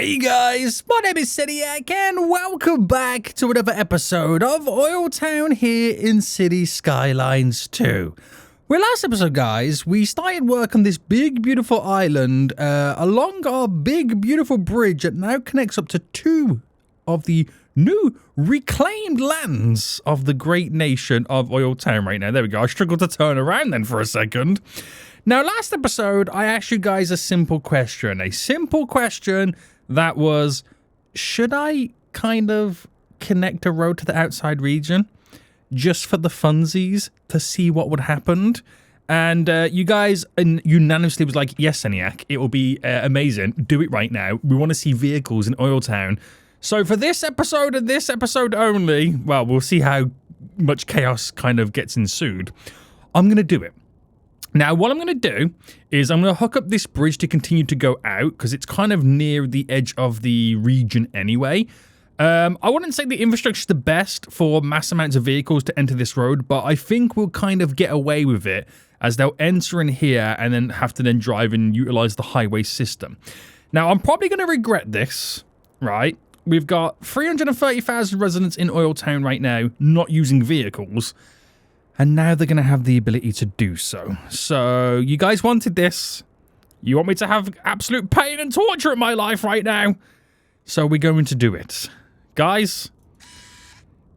Hey guys, my name is Seniac and welcome back to another episode of OilTown here in City Skylines 2. Well, last episode, guys, we started work on this big, beautiful island along our big, beautiful bridge that now connects up to two of the new reclaimed lands of the great nation of OilTown right now. There we go. I struggled to turn around then for a second. Now, last episode, I asked you guys a simple question. A simple question that was, should I kind of connect a road to the outside region just for the funsies to see what would happen? And you guys unanimously was like, yes, Seniac, it will be amazing. Do it right now. We want to see vehicles in OilTown. So for this episode and this episode only, well, we'll see how much chaos kind of gets ensued. I'm going to do it. Now, what I'm going to do is I'm going to hook up this bridge to continue to go out because it's kind of near the edge of the region anyway. I wouldn't say the infrastructure is the best for mass amounts of vehicles to enter this road, but I think we'll kind of get away with it as they'll enter in here and then have to then drive and utilize the highway system. Now, I'm probably going to regret this, right? We've got 330,000 residents in OilTown right now not using vehicles. And now they're going to have the ability to do so. So, you guys wanted this. You want me to have absolute pain and torture in my life right now. So, we're going to do it. Guys,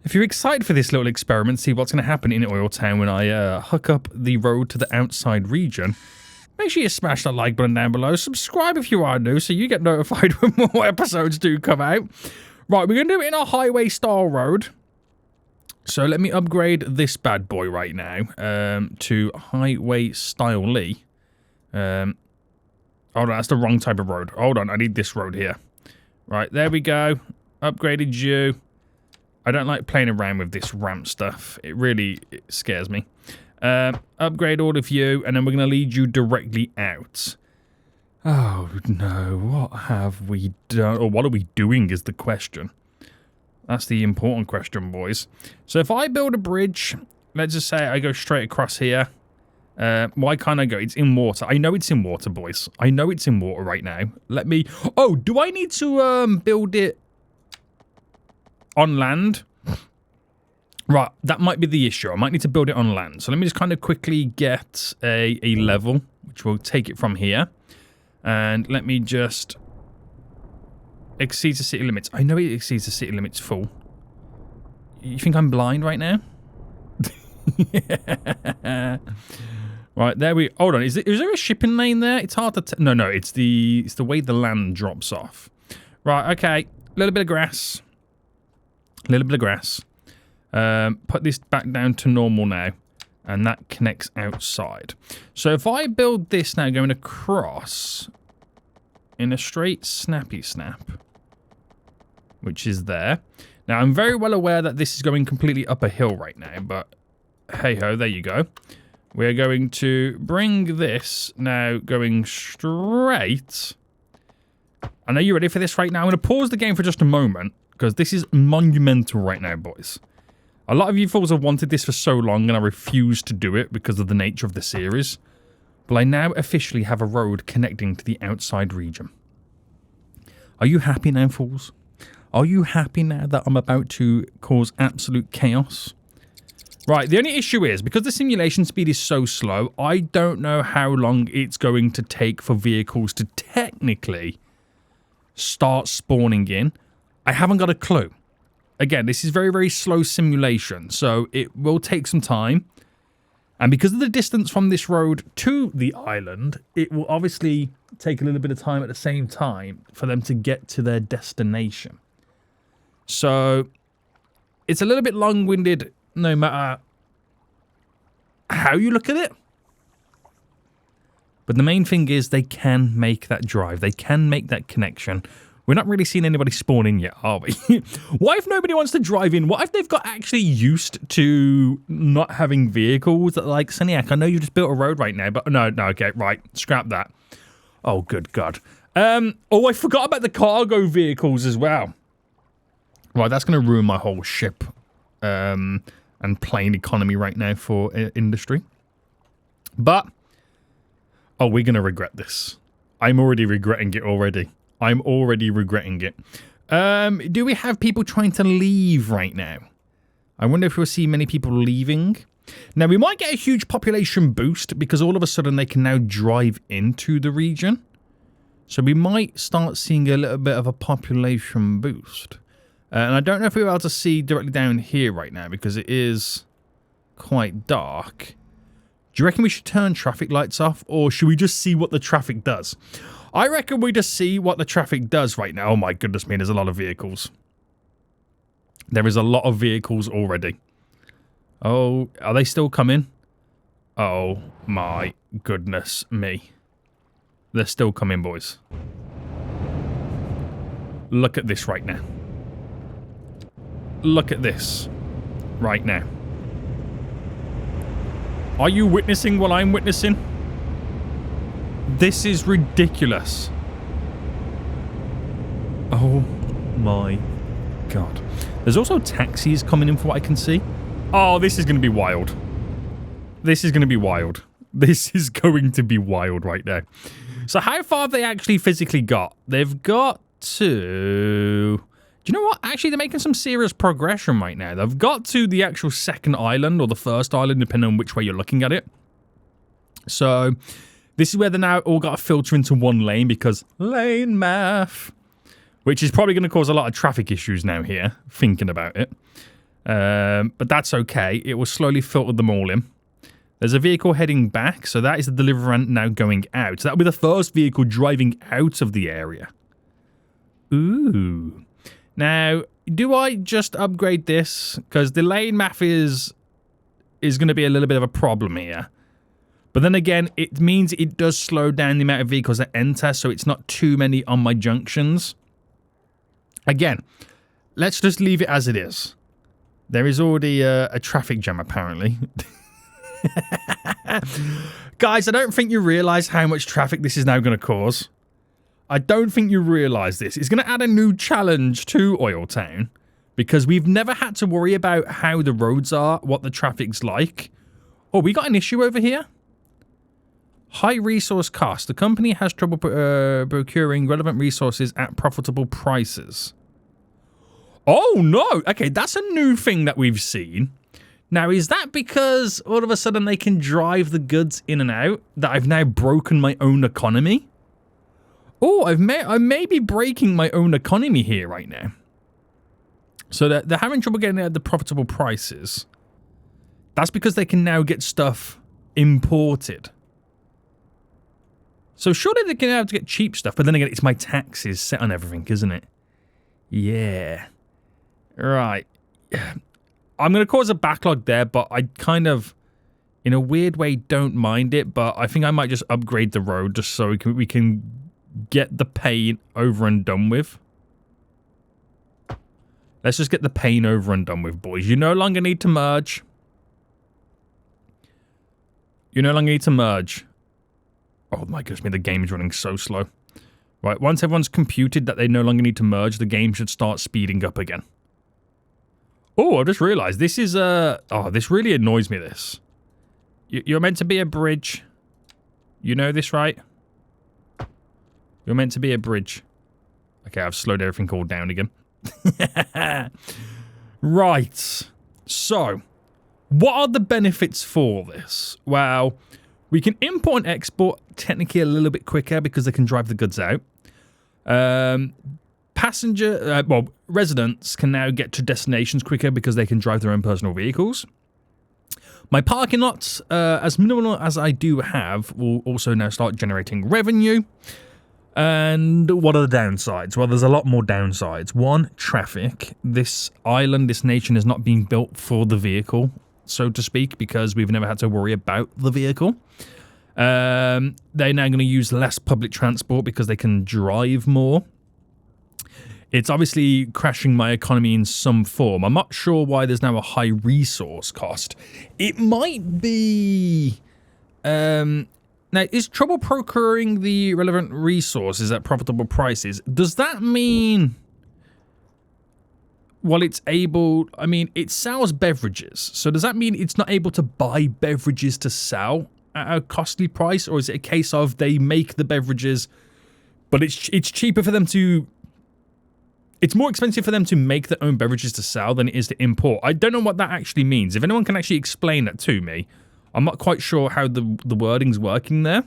if you're excited for this little experiment, see what's going to happen in OilTown when I hook up the road to the outside region, make sure you smash that like button down below. Subscribe if you are new so you get notified when more episodes do come out. Right, we're going to do it in our highway style road. So let me upgrade this bad boy right now to highway style Lee. Hold on, that's the wrong type of road. Hold on, I need this road here. Right, there we go. Upgraded you. I don't like playing around with this ramp stuff. It scares me. Upgrade all of you, and then we're going to lead you directly out. Oh, no. What have we done? Or what are we doing is the question. That's the important question, boys. So if I build a bridge, let's just say I go straight across here. Why can't I go? It's in water. I know it's in water, boys. I know it's in water right now. Let me... Oh, do I need to build it on land? Right, that might be the issue. I might need to build it on land. So let me just kind of quickly get a level, which will take it from here. And let me just... Exceeds the city limits. I know it exceeds the city limits full. You think I'm blind right now? Yeah. Right, there we... Hold on. Is there a shipping lane there? It's hard to... No, it's the way the land drops off. Right, okay. A little bit of grass. A little bit of grass. Put this back down to normal now. And that connects outside. So if I build this now going across in a straight snappy snap, which is there. Now, I'm very well aware that this is going completely up a hill right now, but hey-ho, there you go. We're going to bring this now going straight. I know you're ready for this right now. I'm going to pause the game for just a moment, because this is monumental right now, boys. A lot of you fools have wanted this for so long, and I refuse to do it because of the nature of the series. But I now officially have a road connecting to the outside region. Are you happy now, fools? Are you happy now that I'm about to cause absolute chaos? Right, the only issue is, because the simulation speed is so slow, I don't know how long it's going to take for vehicles to technically start spawning in. I haven't got a clue. Again, this is very, very slow simulation, so it will take some time. And because of the distance from this road to the island, it will obviously take a little bit of time at the same time for them to get to their destination. So, it's a little bit long-winded no matter how you look at it. But the main thing is they can make that drive. They can make that connection. We're not really seeing anybody spawn in yet, are we? What if nobody wants to drive in? What if they've got actually used to not having vehicles that like, Seniac, I know you just built a road right now, but no, okay, right, scrap that. Oh, good God. Oh, I forgot about the cargo vehicles as well. Right, that's going to ruin my whole ship and plane economy right now for industry. But, oh, we're going to regret this. I'm already regretting it already. I'm already regretting it. Do we have people trying to leave right now? I wonder if we'll see many people leaving. Now, we might get a huge population boost because all of a sudden they can now drive into the region. So we might start seeing a little bit of a population boost. And I don't know if we're able to see directly down here right now because it is quite dark. Do you reckon we should turn traffic lights off, or should we just see what the traffic does? I reckon we just see what the traffic does right now. Oh my goodness me, there's a lot of vehicles. There is a lot of vehicles already. Oh, are they still coming? Oh my goodness me. They're still coming, boys. Look at this right now. Look at this right now. Are you witnessing what I'm witnessing? This is ridiculous. Oh my god. There's also taxis coming in for what I can see. Oh, this is going to be wild. This is going to be wild. This is going to be wild right now. So how far have they actually physically got? They've got to... Do you know what? Actually, they're making some serious progression right now. They've got to the actual second island, or the first island, depending on which way you're looking at it. So, this is where they now all got to filter into one lane, because lane math. Which is probably going to cause a lot of traffic issues now here, thinking about it. But that's okay. It will slowly filter them all in. There's a vehicle heading back, so that is the delivery now going out. So that'll be the first vehicle driving out of the area. Ooh. Now, do I just upgrade this? Because the lane math is going to be a little bit of a problem here. But then again, it means it does slow down the amount of vehicles that enter, so it's not too many on my junctions. Again, let's just leave it as it is. There is already a traffic jam, apparently. Guys, I don't think you realise how much traffic this is now going to cause. I don't think you realise this. It's going to add a new challenge to OilTown because we've never had to worry about how the roads are, what the traffic's like. Oh, we got an issue over here. High resource cost. The company has trouble procuring relevant resources at profitable prices. Oh, no. Okay, that's a new thing that we've seen. Now, is that because all of a sudden they can drive the goods in and out, that I've now broken my own economy? Oh, I may be breaking my own economy here right now. So they're having trouble getting at the profitable prices. That's because they can now get stuff imported. So surely they can have to get cheap stuff, but then again, it's my taxes set on everything, isn't it? Yeah. Right. I'm going to cause a backlog there, but I kind of, in a weird way, don't mind it. But I think I might just upgrade the road just so we can get the pain over and done with. Let's just get the pain over and done with, boys. You no longer need to merge. You no longer need to merge. Oh my goodness me, the game is running so slow. Right, once everyone's computed that they no longer need to merge, the game should start speeding up again. Oh, I just realized this is oh, this really annoys me, this. You're meant to be a bridge. You know this, right? You're meant to be a bridge. Okay, I've slowed everything all down again. Right. So, what are the benefits for this? Well, we can import and export technically a little bit quicker because they can drive the goods out. Residents can now get to destinations quicker because they can drive their own personal vehicles. My parking lots, as minimal as I do have, will also now start generating revenue. And what are the downsides? Well, there's a lot more downsides. One, traffic. This island, this nation is not being built for the vehicle, so to speak, because we've never had to worry about the vehicle. They're now going to use less public transport because they can drive more. It's obviously crashing my economy in some form. I'm not sure why there's now a high resource cost. It might be... Now, is trouble procuring the relevant resources at profitable prices? Does that mean... Well, it's able... I mean, it sells beverages. So does that mean it's not able to buy beverages to sell at a costly price? Or is it a case of they make the beverages, but But it's cheaper for them to... It's more expensive for them to make their own beverages to sell than it is to import. I don't know what that actually means. If anyone can actually explain that to me, I'm not quite sure how the wording's working there.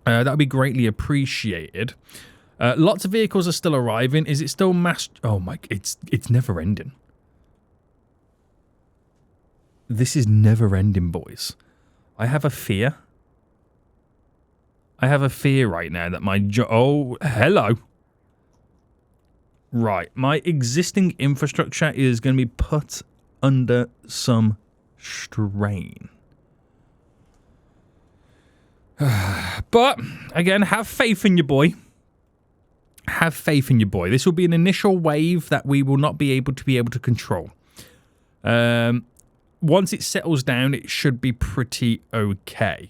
That would be greatly appreciated. Lots of vehicles are still arriving. Is it still mass... Oh my... It's never ending. This is never ending, boys. I have a fear. I have a fear right now that my... Oh, hello. Right. My existing infrastructure is going to be put under some strain. But, again, have faith in your boy. Have faith in your boy. This will be an initial wave that we will not be able to control. Once it settles down, it should be pretty okay.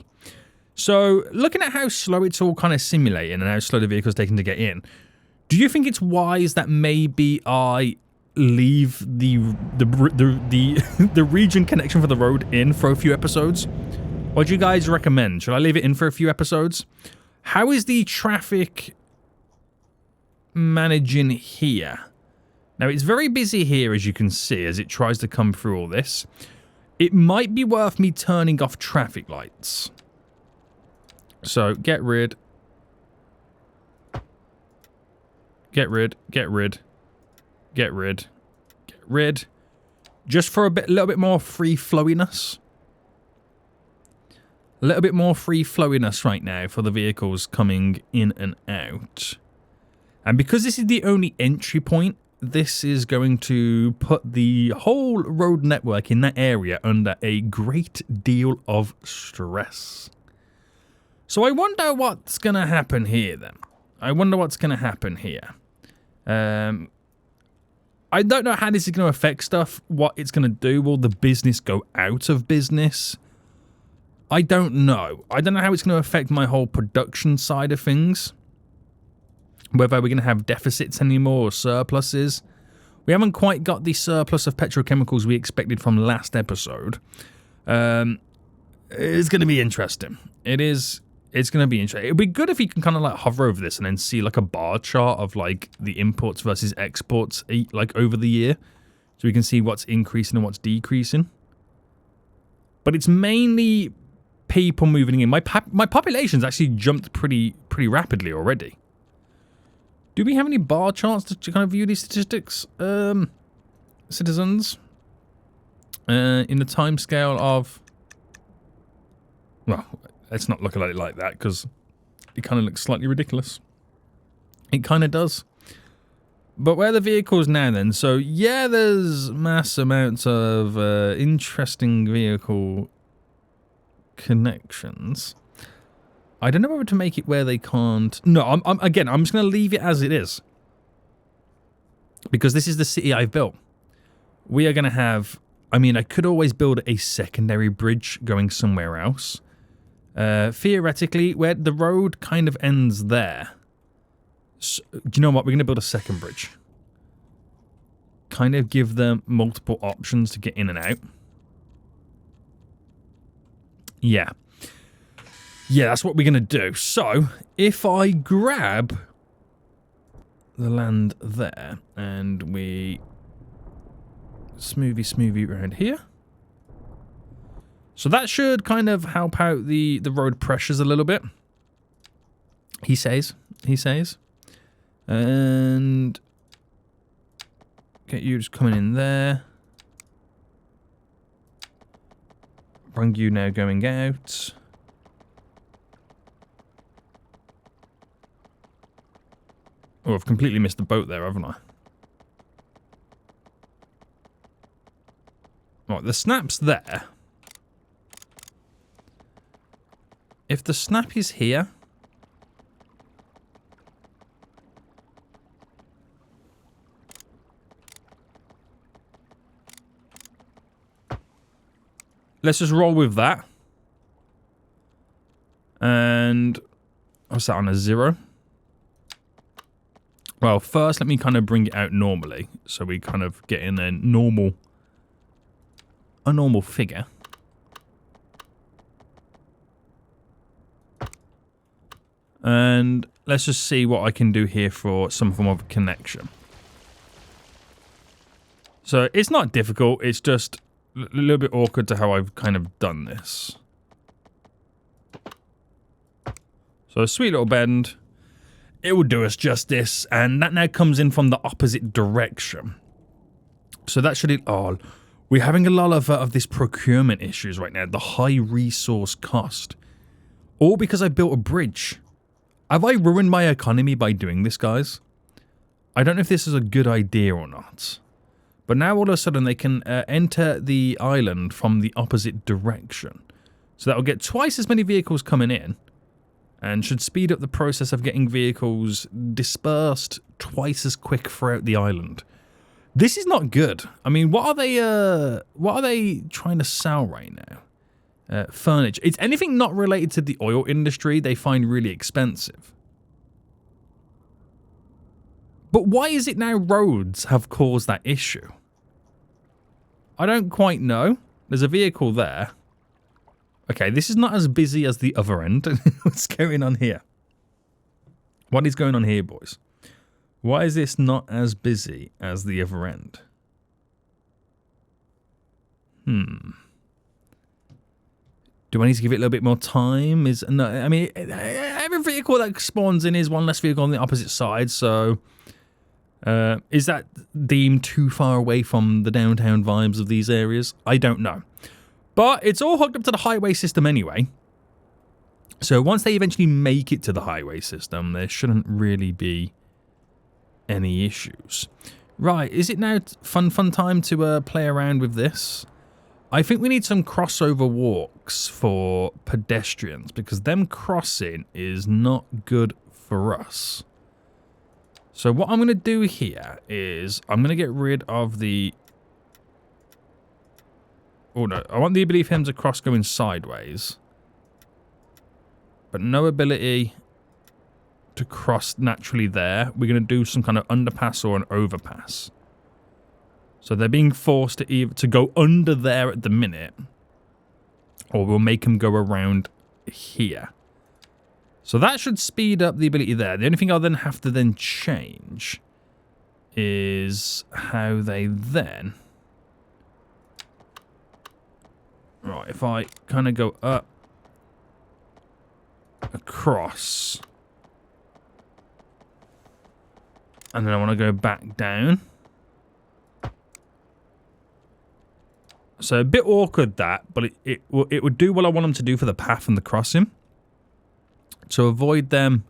So, looking at how slow it's all kind of simulating and how slow the vehicle's taking to get in, do you think it's wise that maybe I leave the region connection for the road in for a few episodes? What do you guys recommend? Should I leave it in for a few episodes? How is the traffic managing here? Now, it's very busy here, as you can see, as it tries to come through all this. It might be worth me turning off traffic lights. So, get rid. Get rid. Get rid. Get rid. Get rid. Just for a little bit more free flowiness. A little bit more free flowiness right now for the vehicles coming in and out. And because this is the only entry point, this is going to put the whole road network in that area under a great deal of stress. So I wonder what's going to happen here then. I wonder what's going to happen here. I don't know how this is going to affect stuff, what it's going to do. Will the business go out of business? I don't know. I don't know how it's going to affect my whole production side of things. Whether we're going to have deficits anymore or surpluses. We haven't quite got the surplus of petrochemicals we expected from last episode. It's going to be interesting. It's going to be interesting. It'd be good if you can kind of like hover over this and then see like a bar chart of like the imports versus exports like over the year. So we can see what's increasing and what's decreasing. But it's mainly people moving in. My population's actually jumped pretty rapidly already. Do we have any bar charts to kind of view these statistics, citizens? In the time scale of... Well, let's not look at it like that, because it kind of looks slightly ridiculous. It kind of does. But where are the vehicles now, then? So, yeah, there's mass amounts of interesting vehicle connections. I don't know whether to make it where they can't... No, I'm just going to leave it as it is. Because this is the city I've built. We are going to have... I mean, I could always build a secondary bridge going somewhere else. Theoretically, where the road kind of ends there. So, do you know what? We're going to build a second bridge. Kind of give them multiple options to get in and out. Yeah. Yeah, that's what we're going to do. So, if I grab the land there and we smoothie around here. So that should kind of help out the road pressures a little bit. He says. And get you just coming in there. Bring you now going out. Oh, I've completely missed the boat there, haven't I? Right, the snap's there. If the snap is here... Let's just roll with that. And... What's that on a 0? Well, first let me kind of bring it out normally. So we kind of get in a normal figure. And let's just see what I can do here for some form of connection. So it's not difficult, it's just a little bit awkward to how I've kind of done this. So a sweet little bend. It will do us justice, and that now comes in from the opposite direction. So that should... Oh, we're having a lot of this procurement issues right now. The high resource cost. All because I built a bridge. Have I ruined my economy by doing this, guys? I don't know if this is a good idea or not. But now all of a sudden they can enter the island from the opposite direction. So that will get twice as many vehicles coming in. And should speed up the process of getting vehicles dispersed twice as quick throughout the island. This is not good. I mean, what are they trying to sell right now? Furniture. It's anything not related to the oil industry they find really expensive. But why is it now roads have caused that issue? I don't quite know. There's a vehicle there. Okay, this is not as busy as the other end. What's going on here? What is going on here, boys? Why is this not as busy as the other end? Do I need to give it a little bit more time? No, I mean, every vehicle that spawns in is one less vehicle on the opposite side, so... is that deemed too far away from the downtown vibes of these areas? I don't know. But it's all hooked up to the highway system anyway. So once they eventually make it to the highway system, there shouldn't really be any issues. Right, is it now fun time to play around with this? I think we need some crossover walks for pedestrians, because them crossing is not good for us. So what I'm going to do here is I'm going to get rid of the... Oh no, I want the ability for him to cross going sideways. But no ability to cross naturally there. We're going to do some kind of underpass or an overpass. So they're being forced to either to go under there at the minute, or we'll make them go around here. So that should speed up the ability there. The only thing I'll then have to then change is how they then... Right, if I kind of go up, across, and then I want to go back down. So a bit awkward that, but it would do what I want them to do for the path and the crossing. To avoid them,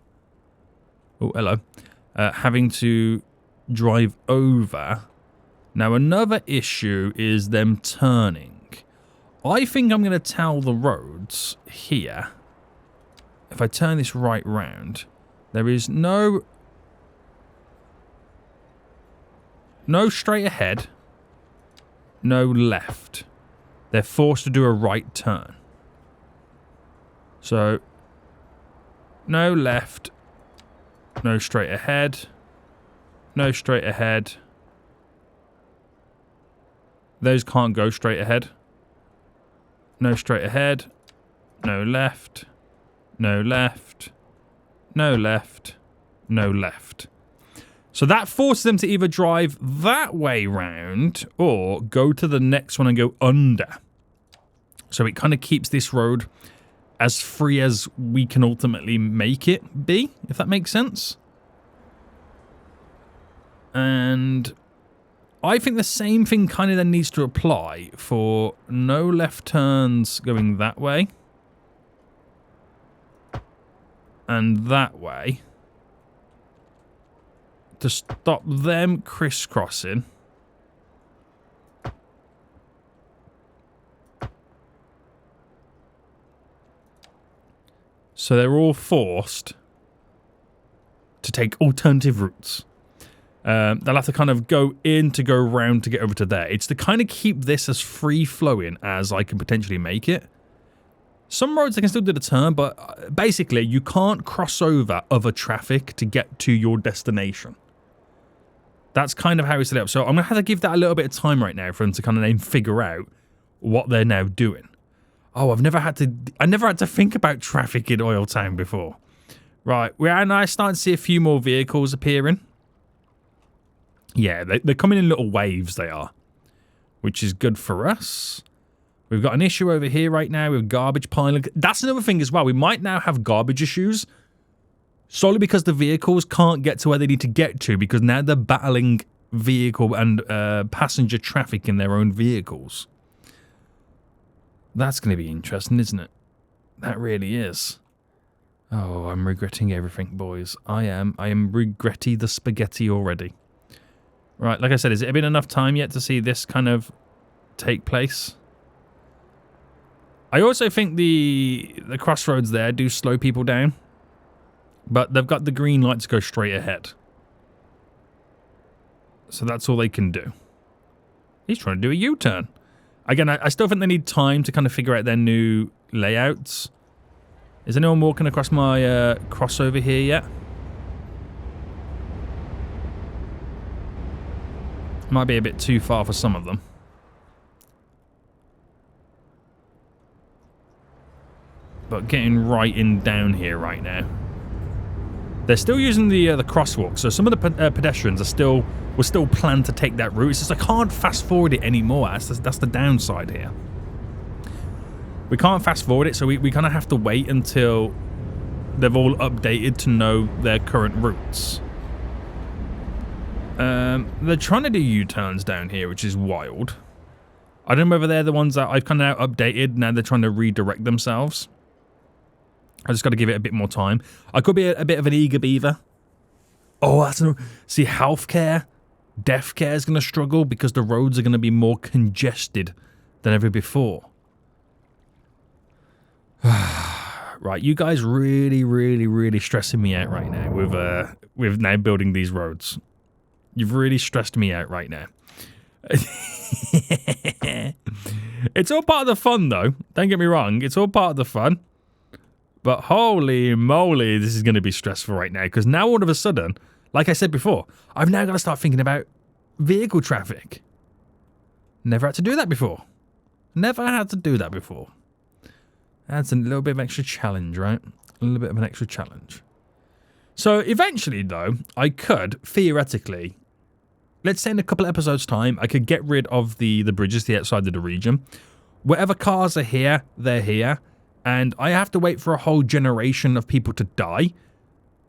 oh hello, having to drive over. Now another issue is them turning. I think I'm going to tell the roads here, if I turn this right round, there is no straight ahead, no left. They're forced to do a right turn. So, no left, no straight ahead, no straight ahead. Those can't go straight ahead. No straight ahead, no left, no left, no left, no left. So that forces them to either drive that way round or go to the next one and go under. So it kind of keeps this road as free as we can ultimately make it be, if that makes sense. And I think the same thing kind of then needs to apply for no left turns going that way. And that way. To stop them crisscrossing. So they're all forced to take alternative routes. They'll have to kind of go in to go around to get over to there. It's to kind of keep this as free-flowing as I can potentially make it. Some roads they can still do the turn, but basically you can't cross over other traffic to get to your destination. That's kind of how it's set up. So I'm going to have to give that a little bit of time right now for them to kind of then figure out what they're now doing. Oh, I never had to think about traffic in OilTown before. Right, we're now starting to see a few more vehicles appearing. Yeah, they're coming in little waves, they are. Which is good for us. We've got an issue over here right now with garbage piling. That's another thing as well. We might now have garbage issues. Solely because the vehicles can't get to where they need to get to. Because now they're battling vehicle and passenger traffic in their own vehicles. That's going to be interesting, isn't it? That really is. Oh, I'm regretting everything, boys. I am regretting the spaghetti already. Right, like I said, has it been enough time yet to see this kind of take place? I also think the crossroads there do slow people down. But they've got the green light to go straight ahead. So that's all they can do. He's trying to do a U-turn. Again, I still think they need time to kind of figure out their new layouts. Is anyone walking across my crossover here yet? Might be a bit too far for some of them. But getting right in down here right now. They're still using the crosswalk, so some of the pedestrians are were still planned to take that route. It's just I can't fast forward it anymore. That's the downside here. We can't fast forward it, so we kind of have to wait until they've all updated to know their current routes. They're trying to do U-turns down here, which is wild. I don't know whether they're the ones that I've kind of now updated. Now they're trying to redirect themselves. I just got to give it a bit more time. I could be a bit of an eager beaver. Oh, that's see, healthcare, death care is going to struggle because the roads are going to be more congested than ever before. Right, you guys really, really, really stressing me out right now with now building these roads. You've really stressed me out right now. It's all part of the fun, though. Don't get me wrong. It's all part of the fun. But holy moly, this is going to be stressful right now. Because now all of a sudden, like I said before, I've now got to start thinking about vehicle traffic. Never had to do that before. Never had to do that before. That's a little bit of extra challenge, right? A little bit of an extra challenge. So eventually, though, I could, theoretically, let's say in a couple of episodes' time, I could get rid of the bridges, the outside of the region. Whatever cars are here, they're here. And I have to wait for a whole generation of people to die.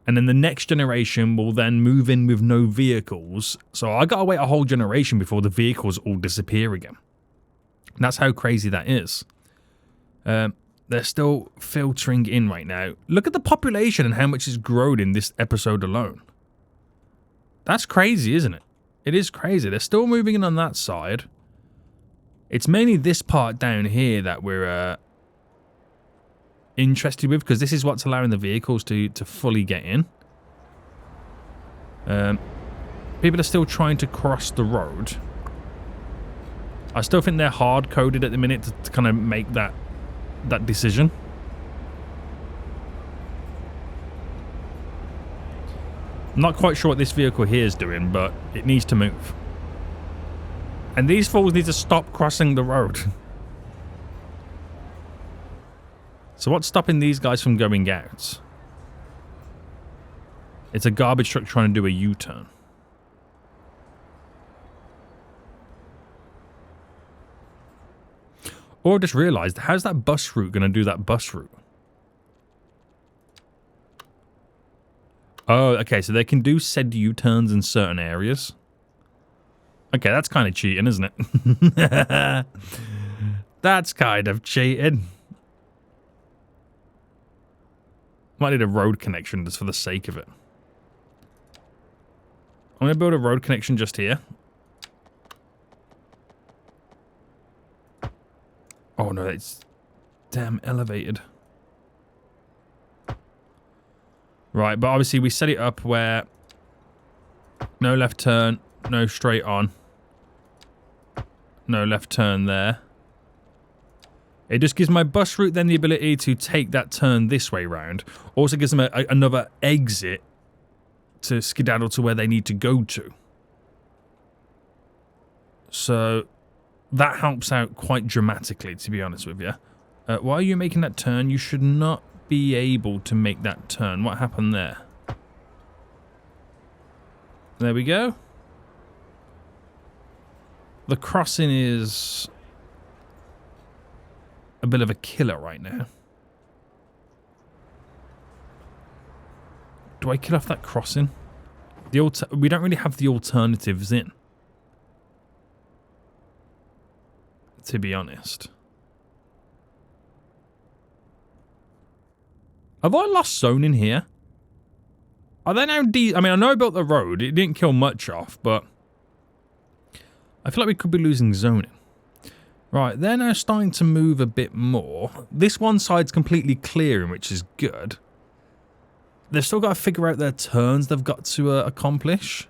And then the next generation will then move in with no vehicles. So I gotta wait a whole generation before the vehicles all disappear again. And that's how crazy that is. They're still filtering in right now. Look at the population and how much it's grown in this episode alone. That's crazy, isn't it? It is crazy. They're still moving in on that side. It's mainly this part down here that we're interested with, because this is what's allowing the vehicles to fully get in. People are still trying to cross the road. I still think they're hard-coded at the minute to kind of make that decision. I'm not quite sure what this vehicle here is doing, but it needs to move. And these fools need to stop crossing the road. So what's stopping these guys from going out? It's a garbage truck trying to do a U-turn. Or I just realised, how's that bus route going to do that bus route? Oh, okay, so they can do said U-turns in certain areas. Okay, that's kind of cheating, isn't it? That's kind of cheating. Might need a road connection just for the sake of it. I'm going to build a road connection just here. Oh no, it's damn elevated. Right, but obviously we set it up where no left turn, no straight on. No left turn there. It just gives my bus route then the ability to take that turn this way round. Also gives them another exit to skedaddle to where they need to go to. So that helps out quite dramatically, to be honest with you. Why are you making that turn? You should not be able to make that turn. What happened there? There we go. The crossing is a bit of a killer right now. Do I kill off that crossing? We don't really have the alternatives in, to be honest. Have I lost zone in here? Are they now I mean, I know I built the road. It didn't kill much off, but I feel like we could be losing zoning. Right, they're now starting to move a bit more. This one side's completely clearing, which is good. They've still got to figure out their turns they've got to accomplish.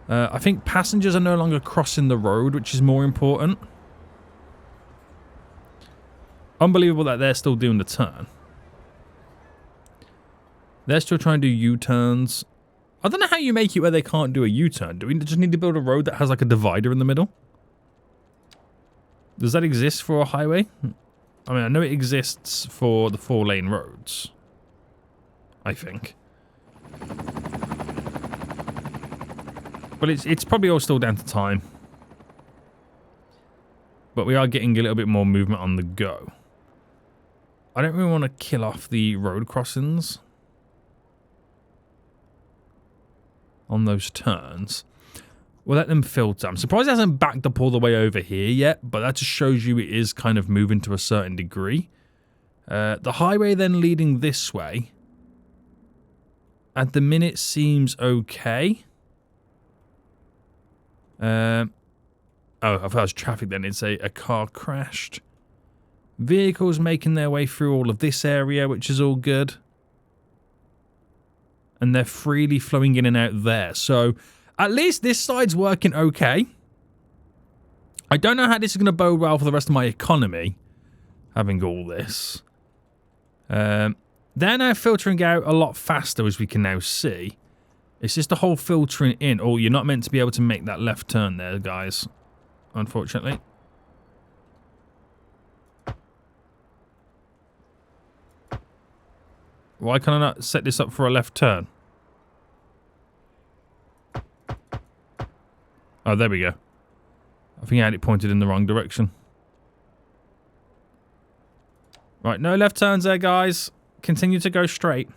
I think passengers are no longer crossing the road, which is more important. Unbelievable that they're still doing the turn. They're still trying to do U-turns. I don't know how you make it where they can't do a U-turn. Do we just need to build a road that has like a divider in the middle? Does that exist for a highway? I mean, I know it exists for the 4-lane roads, I think. But it's probably all still down to time. But we are getting a little bit more movement on the go. I don't really want to kill off the road crossings on those turns. We'll let them filter. I'm surprised it hasn't backed up all the way over here yet, but that just shows you it is kind of moving to a certain degree. The highway then leading this way at the minute seems okay. Oh, I thought it was traffic then. It's a car crashed. Vehicles making their way through all of this area, which is all good. And they're freely flowing in and out there. So at least this side's working okay. I don't know how this is going to bode well for the rest of my economy, having all this. They're now filtering out a lot faster, as we can now see. It's just the whole filtering in. Oh, you're not meant to be able to make that left turn there, guys. Unfortunately. Why can I not set this up for a left turn? Oh, there we go. I think I had it pointed in the wrong direction. Right, no left turns there, guys. Continue to go straight.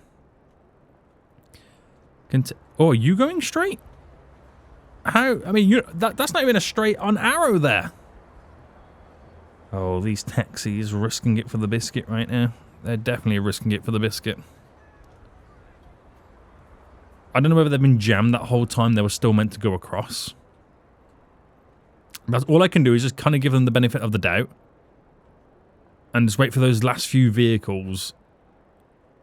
Oh, are you going straight? How? I mean, that's not even a straight on arrow there. Oh, these taxis risking it for the biscuit right now. They're definitely risking it for the biscuit. I don't know whether they've been jammed that whole time they were still meant to go across. That's all I can do is just kind of give them the benefit of the doubt. And just wait for those last few vehicles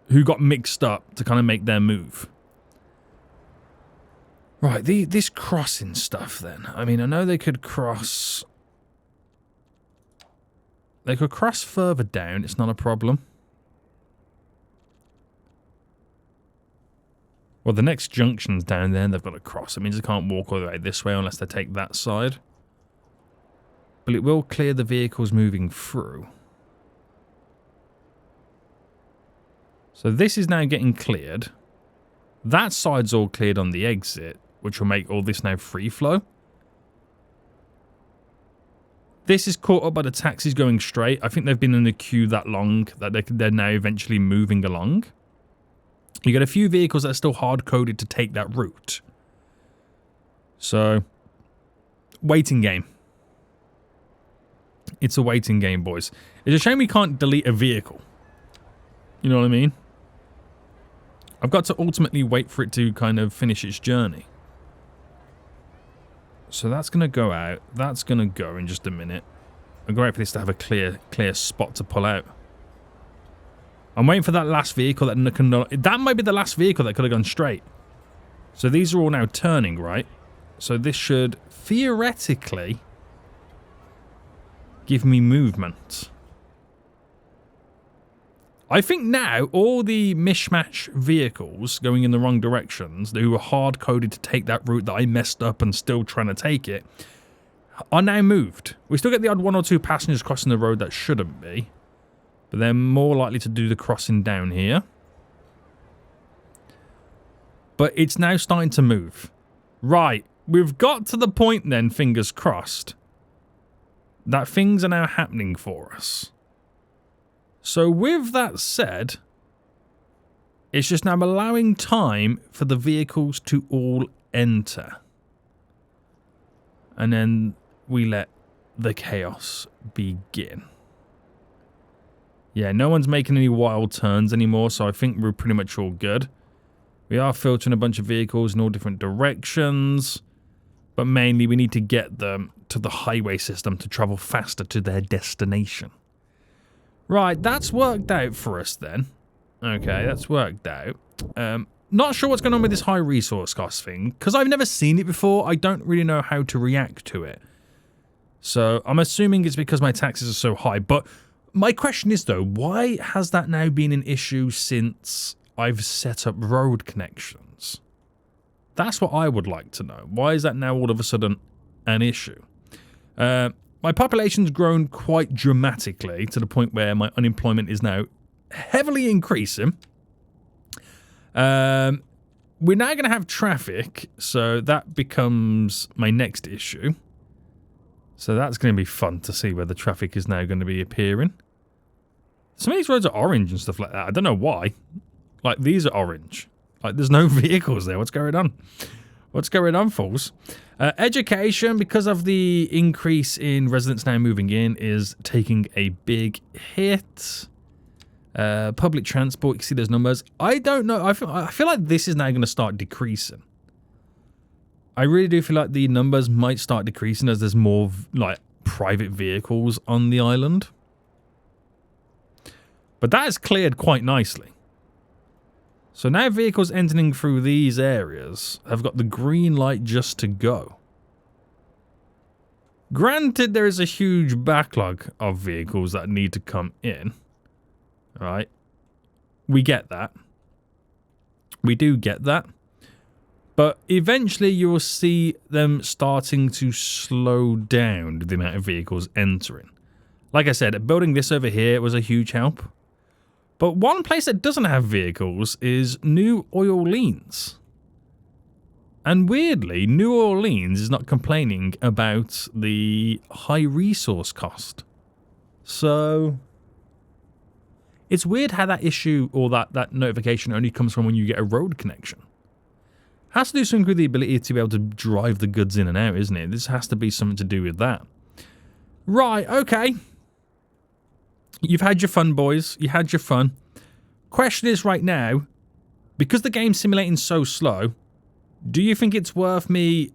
who got mixed up to kind of make their move. Right, this crossing stuff then. I mean, I know they could cross... They could cross further down, it's not a problem. Well, the next junction's down there and they've got to cross. It means they can't walk all the way this way unless they take that side. But it will clear the vehicles moving through. So this is now getting cleared. That side's all cleared on the exit, which will make all this now free flow. This is caught up by the taxis going straight. I think they've been in the queue that long that they're now eventually moving along. You get a few vehicles that are still hard-coded to take that route. So, waiting game. It's a waiting game, boys. It's a shame we can't delete a vehicle. You know what I mean? I've got to ultimately wait for it to kind of finish its journey. So that's going to go out. That's going to go in just a minute. I'm going to wait for this to have a clear spot to pull out. I'm waiting for that last vehicle that can... That might be the last vehicle that could have gone straight. So these are all now turning, right? So this should theoretically give me movement. I think now all the mishmash vehicles going in the wrong directions, who were hard-coded to take that route that I messed up and still trying to take it, are now moved. We still get the odd one or two passengers crossing the road that shouldn't be. But they're more likely to do the crossing down here. But it's now starting to move. Right. We've got to the point then, fingers crossed, that things are now happening for us. So with that said, it's just now allowing time for the vehicles to all enter. And then we let the chaos begin. Yeah, no one's making any wild turns anymore, so I think we're pretty much all good. We are filtering a bunch of vehicles in all different directions, but mainly we need to get them to the highway system to travel faster to their destination. Right, that's worked out for us then. Okay, that's worked out. Not sure what's going on with this high resource cost thing, because I've never seen it before. I don't really know how to react to it. So I'm assuming it's because my taxes are so high. But my question is, though, why has that now been an issue since I've set up road connections? That's what I would like to know. Why is that now all of a sudden an issue? My population's grown quite dramatically to the point where my unemployment is now heavily increasing. We're now going to have traffic, so that becomes my next issue. So that's going to be fun to see where the traffic is now going to be appearing. Some of these roads are orange and stuff like that. I don't know why. Like, these are orange. Like, there's no vehicles there. What's going on? What's going on, fools? Education, because of the increase in residents now moving in, is taking a big hit. Public transport, you can see those numbers. I don't know. I feel like this is now going to start decreasing. I really do feel like the numbers might start decreasing as there's more, like, private vehicles on the island. But that has cleared quite nicely. So now vehicles entering through these areas have got the green light just to go. Granted, there is a huge backlog of vehicles that need to come in. Right? We get that. We do get that. But eventually you will see them starting to slow down the amount of vehicles entering. Like I said, building this over here was a huge help. But one place that doesn't have vehicles is New Orleans. And weirdly, New Orleans is not complaining about the high resource cost. So it's weird how that issue or that notification only comes from when you get a road connection. Has to do something with the ability to be able to drive the goods in and out, isn't it? This has to be something to do with that. Right, okay. You've had your fun, boys. You had your fun. Question is right now, because the game's simulating so slow, do you think it's worth me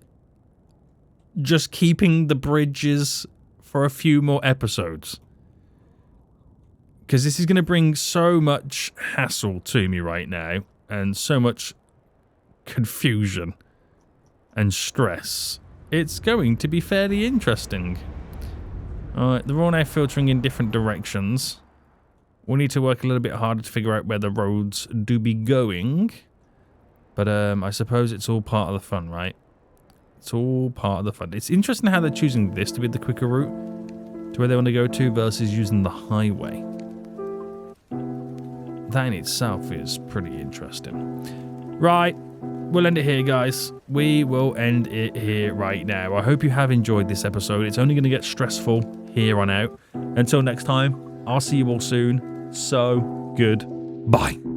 just keeping the bridges for a few more episodes? Because this is going to bring so much hassle to me right now, and so much confusion and stress. It's going to be fairly interesting. Alright, they're all now filtering in different directions. We'll need to work a little bit harder to figure out where the roads do be going. But I suppose it's all part of the fun, right? It's all part of the fun. It's interesting how they're choosing this to be the quicker route to where they want to go to versus using the highway. That in itself is pretty interesting. Right, we'll end it here, guys. We will end it here right now. I hope you have enjoyed this episode. It's only going to get stressful here on out. Until next time, I'll see you all soon. So, goodbye.